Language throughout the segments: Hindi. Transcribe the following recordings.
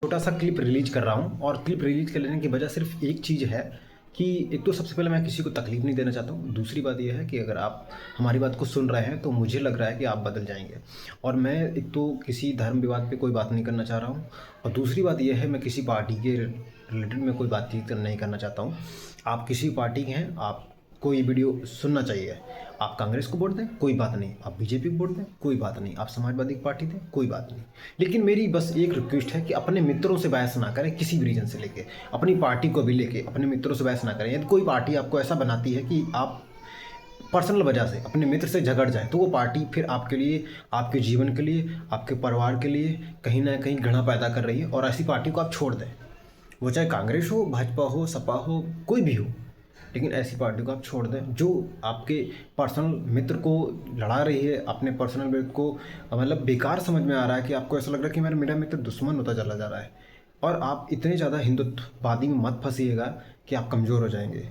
छोटा सा क्लिप रिलीज कर रहा हूँ और क्लिप रिलीज करने की वजह सिर्फ एक चीज़ है कि एक तो सबसे पहले मैं किसी को तकलीफ नहीं देना चाहता हूँ। दूसरी बात यह है कि अगर आप हमारी बात को सुन रहे हैं तो मुझे लग रहा है कि आप बदल जाएंगे। और मैं एक तो किसी धर्म विवाद पे कोई बात नहीं करना चाह रहा हूँ, और दूसरी बात यह है मैं किसी पार्टी के रिलेटेड में कोई बातचीत नहीं करना चाहता हूँ। आप किसी पार्टी के हैं, आपको ये वीडियो सुनना चाहिए। आप कांग्रेस को वोट दें कोई बात नहीं, आप बीजेपी को वोट दें कोई बात नहीं, आप समाजवादी पार्टी दें कोई बात नहीं। लेकिन मेरी बस एक रिक्वेस्ट है कि अपने मित्रों से बहस ना करें, किसी भी रीजन से लेके अपनी पार्टी को भी लेके अपने मित्रों से बहस ना करें। यदि कोई पार्टी आपको ऐसा बनाती है कि आप पर्सनल वजह से अपने मित्र से झगड़ जाए तो वो पार्टी फिर आपके लिए, आपके जीवन के लिए, आपके परिवार के लिए कहीं ना कहीं घृणा पैदा कर रही है, और ऐसी पार्टी को आप छोड़ दें। वो चाहे कांग्रेस हो, भाजपा हो, सपा हो, कोई भी हो, लेकिन ऐसी पार्टी को आप छोड़ दें जो आपके पर्सनल मित्र को लड़ा रही है। अपने पर्सनल मित्र को मतलब बेकार समझ में आ रहा है कि आपको ऐसा लग रहा है कि मेरा मित्र दुश्मन होता चला जा रहा है। और आप इतने ज़्यादा हिंदुत्ववादी में मत फंसिएगा कि आप कमज़ोर हो जाएंगे,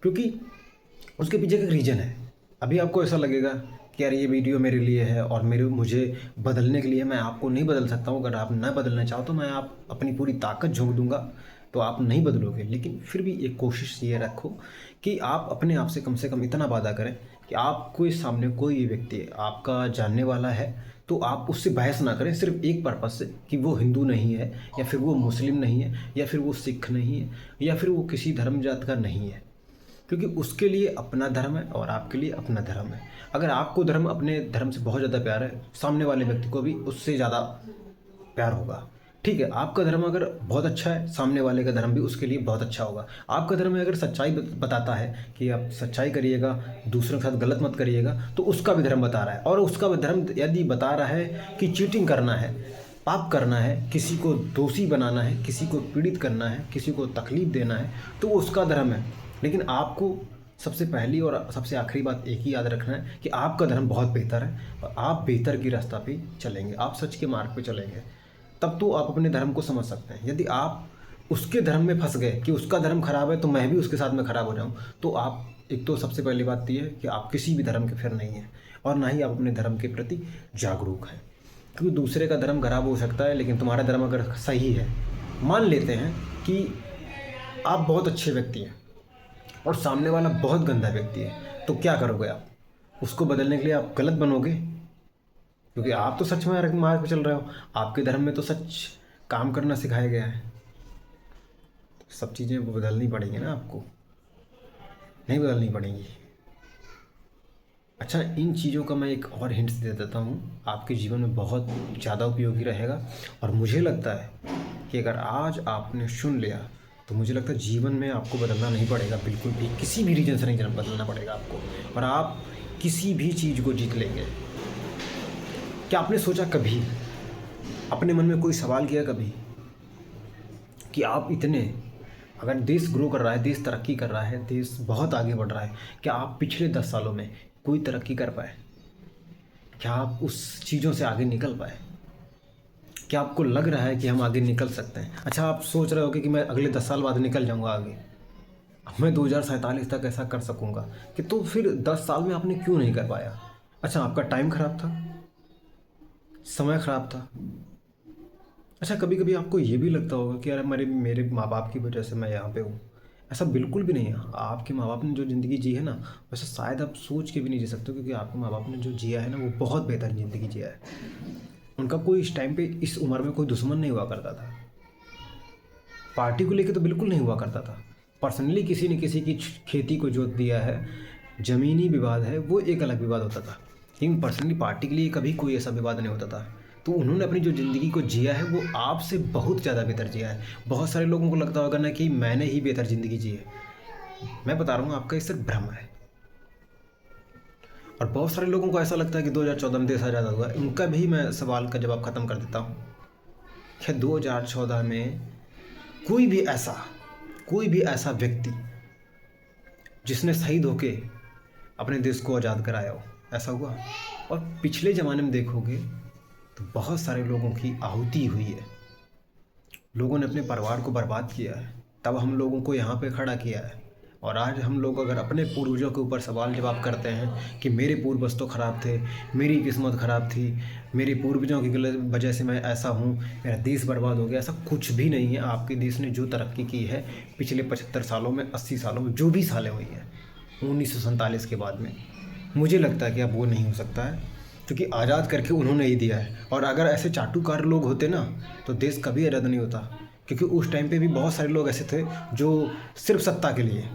क्योंकि उसके पीछे का एक रीज़न है। अभी आपको ऐसा लगेगा कि यार ये वीडियो मेरे लिए है और मुझे बदलने के लिए, मैं आपको नहीं बदल सकता हूँ। अगर आप न बदलना चाहो तो मैं आप अपनी पूरी ताकत झोंक दूंगा, तो आप नहीं बदलोगे। लेकिन फिर भी एक कोशिश ये रखो कि आप अपने आप से कम इतना वादा करें कि आपको इस सामने कोई व्यक्ति आपका जानने वाला है तो आप उससे बहस ना करें, सिर्फ एक पर्पज़ से कि वो हिंदू नहीं है, या फिर वो मुस्लिम नहीं है, या फिर वो सिख नहीं है, या फिर वो किसी धर्म जात का नहीं है। क्योंकि उसके लिए अपना धर्म है और आपके लिए अपना धर्म है। अगर आपको धर्म अपने धर्म से बहुत ज़्यादा प्यार है, सामने वाले व्यक्ति को भी उससे ज़्यादा प्यार होगा। ठीक है, आपका धर्म अगर बहुत अच्छा है, सामने वाले का धर्म भी उसके लिए बहुत अच्छा होगा। आपका धर्म अगर सच्चाई बताता है कि आप सच्चाई करिएगा, दूसरों के साथ गलत मत करिएगा, तो उसका भी धर्म बता रहा है। और उसका भी धर्म यदि बता रहा है कि चीटिंग करना है, पाप करना है, किसी को दोषी बनाना है, किसी को पीड़ित करना है, किसी को तकलीफ देना है, तो वो उसका धर्म है। लेकिन आपको सबसे पहली और सबसे आखिरी बात एक ही याद रखना है कि आपका धर्म बहुत बेहतर है और आप बेहतर की रास्ता पे चलेंगे, आप सच के मार्ग पे चलेंगे। तब तो आप अपने धर्म को समझ सकते हैं। यदि आप उसके धर्म में फंस गए कि उसका धर्म खराब है तो मैं भी उसके साथ में खराब हो जाऊं, तो आप, एक तो सबसे पहली बात ये है कि आप किसी भी धर्म के फिर नहीं हैं, और ना ही आप अपने धर्म के प्रति जागरूक हैं। क्योंकि दूसरे का धर्म खराब हो सकता है, लेकिन तुम्हारा धर्म अगर सही है, मान लेते हैं कि आप बहुत अच्छे व्यक्ति हैं और सामने वाला बहुत गंदा व्यक्ति है, तो क्या करोगे आप? उसको बदलने के लिए आप गलत बनोगे, क्योंकि आप तो सच में मार्ग पे चल रहे हो। आपके धर्म में तो सच काम करना सिखाया गया है। सब चीज़ें बदलनी पड़ेंगी ना आपको, नहीं बदलनी पड़ेंगी। अच्छा, इन चीज़ों का मैं एक और हिंट्स दे देता हूँ, आपके जीवन में बहुत ज़्यादा उपयोगी रहेगा। और मुझे लगता है कि अगर आज आपने सुन लिया तो मुझे लगता है जीवन में आपको बदलना नहीं पड़ेगा, बिल्कुल भी किसी भी रीजन से नहीं बदलना पड़ेगा आपको, और आप किसी भी चीज़ को जीत लेंगे। क्या आपने सोचा कभी, अपने मन में कोई सवाल किया कभी कि आप इतने, अगर देश ग्रो कर रहा है, देश तरक्की कर रहा है, देश बहुत आगे बढ़ रहा है, क्या आप पिछले 10 सालों में कोई तरक्की कर पाए? क्या आप उस चीज़ों से आगे निकल पाए? क्या आपको लग रहा है कि हम आगे निकल सकते हैं? अच्छा, आप सोच रहे हो कि मैं अगले 10 साल बाद निकल जाऊंगा आगे, अब मैं 2047 तक ऐसा कर सकूंगा, कि तो फिर 10 साल में आपने क्यों नहीं कर पाया? अच्छा, आपका टाइम खराब था, समय खराब था। अच्छा, कभी कभी आपको ये भी लगता होगा कि यार मेरे माँ बाप की वजह से मैं यहाँ पे हूँ। ऐसा बिल्कुल भी नहीं है। आपके माँ बाप ने जो ज़िंदगी जी है ना, वैसे शायद आप सोच के भी नहीं जी सकते, क्योंकि आपके माँ बाप ने जो जिया है ना, वो बहुत बेहतर ज़िंदगी जिया है। उनका कोई इस टाइम पे, इस उम्र में कोई दुश्मन नहीं हुआ करता था। पार्टी को लेके तो बिल्कुल नहीं हुआ करता था। पर्सनली किसी न किसी की खेती को जोत दिया है, ज़मीनी विवाद है, वो एक अलग विवाद होता था। लेकिन पर्सनली पार्टी के लिए कभी कोई ऐसा विवाद नहीं होता था। तो उन्होंने अपनी जो ज़िंदगी को जिया है वो आपसे बहुत ज़्यादा बेहतर जिया है। बहुत सारे लोगों को लगता होगा ना कि मैंने ही बेहतर ज़िंदगी जी है। मैं बता रहा हूँ, आपका ये सिर्फ भ्रम है। और बहुत सारे लोगों को ऐसा लगता है कि 2014 में देश आज़ाद हुआ। इनका भी मैं सवाल का जवाब ख़त्म कर देता हूँ। क्या 2014 में कोई भी ऐसा व्यक्ति जिसने शहीद होके अपने देश को आज़ाद कराया हो, ऐसा हुआ? और पिछले ज़माने में देखोगे तो बहुत सारे लोगों की आहुति हुई है, लोगों ने अपने परिवार को बर्बाद किया है, तब हम लोगों को यहाँ पे खड़ा किया है। और आज हम लोग अगर अपने पूर्वजों के ऊपर सवाल जवाब करते हैं कि मेरे पूर्वज तो ख़राब थे, मेरी किस्मत ख़राब थी, मेरे पूर्वजों की गलत वजह से मैं ऐसा हूँ, मेरा देश बर्बाद हो गया, ऐसा कुछ भी नहीं है। आपके देश ने जो तरक्की की है पिछले 75 सालों में, 80 सालों में, जो भी सालें हुई हैं 1947 के बाद में, मुझे लगता है कि अब वो नहीं हो सकता है, क्योंकि आज़ाद करके उन्होंने ही दिया है। और अगर ऐसे चाटुकार लोग होते ना तो देश कभी आज़ाद नहीं होता, क्योंकि उस टाइम पे भी बहुत सारे लोग ऐसे थे जो सिर्फ सत्ता के लिए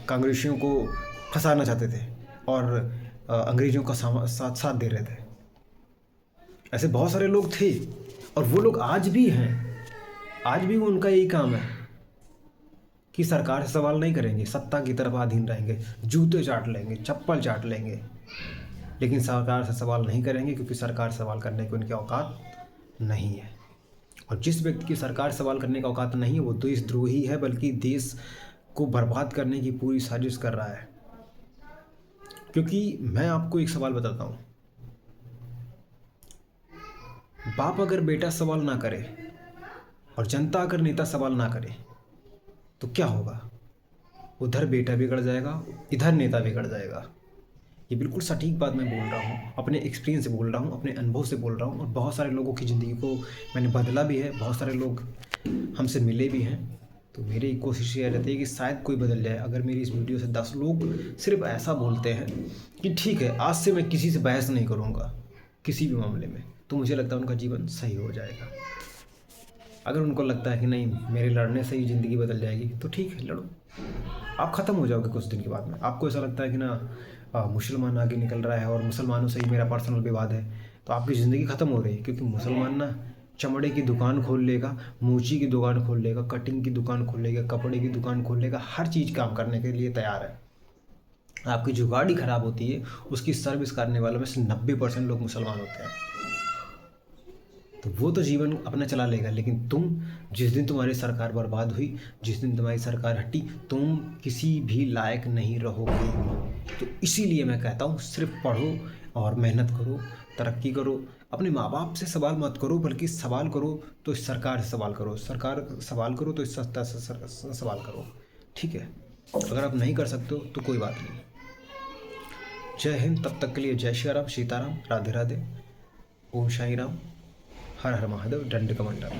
कांग्रेसियों को फंसाना चाहते थे और अंग्रेज़ों का साथ साथ दे रहे थे। ऐसे बहुत सारे लोग थे और वो लोग आज भी हैं। आज भी उनका यही काम है कि सरकार से सवाल नहीं करेंगे, सत्ता की तरफ अधीन रहेंगे, जूते चाट लेंगे, चप्पल चाट लेंगे, लेकिन सरकार से सवाल नहीं करेंगे, क्योंकि सरकार सवाल करने की उनकी औकात नहीं है। और जिस व्यक्ति की सरकार सवाल करने का औकात नहीं है वो देशद्रोही है, बल्कि देश को बर्बाद करने की पूरी साजिश कर रहा है। क्योंकि मैं आपको एक सवाल बताता हूँ, बाप अगर बेटा सवाल ना करे और जनता अगर नेता सवाल ना करे तो क्या होगा? उधर बेटा बिगड़ जाएगा, इधर नेता बिगड़ जाएगा। ये बिल्कुल सटीक बात मैं बोल रहा हूँ, अपने एक्सपीरियंस से बोल रहा हूँ, अपने अनुभव से बोल रहा हूँ, और बहुत सारे लोगों की ज़िंदगी को मैंने बदला भी है, बहुत सारे लोग हमसे मिले भी हैं। तो मेरी कोशिश ये रहती है कि शायद कोई बदल जाए। अगर मेरी इस वीडियो से 10 लोग सिर्फ ऐसा बोलते हैं कि ठीक है, आज से मैं किसी से बहस नहीं करूँगा किसी भी मामले में, तो मुझे लगता है उनका जीवन सही हो जाएगा। अगर उनको लगता है कि नहीं, मेरे लड़ने से ही ज़िंदगी बदल जाएगी, तो ठीक है, लड़ो, आप ख़त्म हो जाओगे कुछ दिन के बाद में। आपको ऐसा लगता है कि ना मुसलमान आगे निकल रहा है और मुसलमानों से ही मेरा पर्सनल विवाद है, तो आपकी ज़िंदगी ख़त्म हो रही है, क्योंकि मुसलमान ना चमड़े की दुकान खोल लेगा, मोची की दुकान खोल लेगा, कटिंग की दुकान खोल लेगा, कपड़े की दुकान खोल लेगा, हर चीज़ काम करने के लिए तैयार है। आपकी जो गाड़ी ख़राब होती है उसकी सर्विस करने वालों में से 90% लोग मुसलमान होते हैं। तो वो तो जीवन अपना चला लेगा, लेकिन तुम, जिस दिन तुम्हारी सरकार बर्बाद हुई, जिस दिन तुम्हारी सरकार हटी, तुम किसी भी लायक नहीं रहोगे। तो इसीलिए मैं कहता हूँ, सिर्फ पढ़ो और मेहनत करो, तरक्की करो, अपने माँ बाप से सवाल मत करो, बल्कि सवाल करो तो इस सरकार से सवाल करो, सरकार सवाल करो तो इस सत्ता से सवाल करो। ठीक है, अगर आप नहीं कर सकते हो तो कोई बात नहीं। जय हिंद, तब तक के लिए जय श्री राम, सीताराम, राधे राधे, ओम साई राम, हर हर महादेव, दंड कमंडल।